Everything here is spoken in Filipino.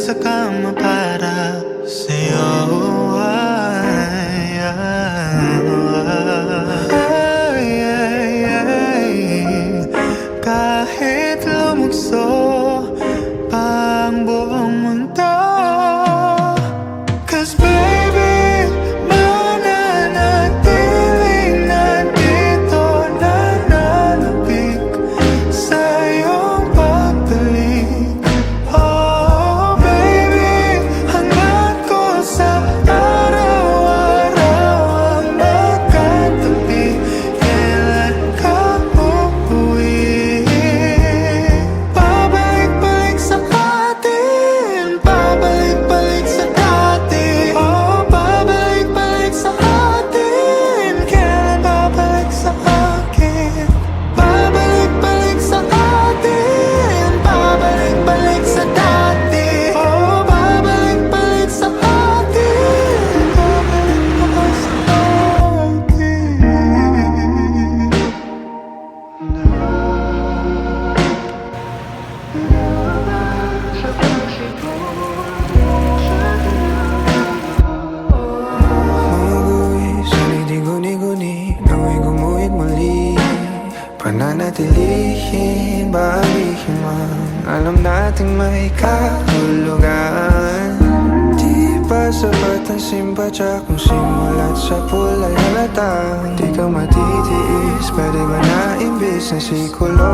sa kama para sa'yo. Kahit lumukso pa ang buong mundo, 'cause baby, mananatiling nandito, nananabik sa iyong pagbalik. Oh baby, hangad ko sa araw-araw ang magkatabi. Kailan ka uuwi? Pabalik-balik sa atin, pabalik-balik sa dati. Oh, pabalik-balik sa atin. Kailan babalik sa akin? Pabalik-balik sa atin, pabalik-balik sa dati. Oh, pabalik-balik sa atin, pabalik-balik sa Umuwi, sana'y di guni-guni, nawa'y gumuhit muli. Pananatilihin, bahagihin man, alam nating may kahulugan. Di pa sapat ang simpatya kung simulat sa pulay halata. Di ka matitiis, pwede ba na imbis na sikulo?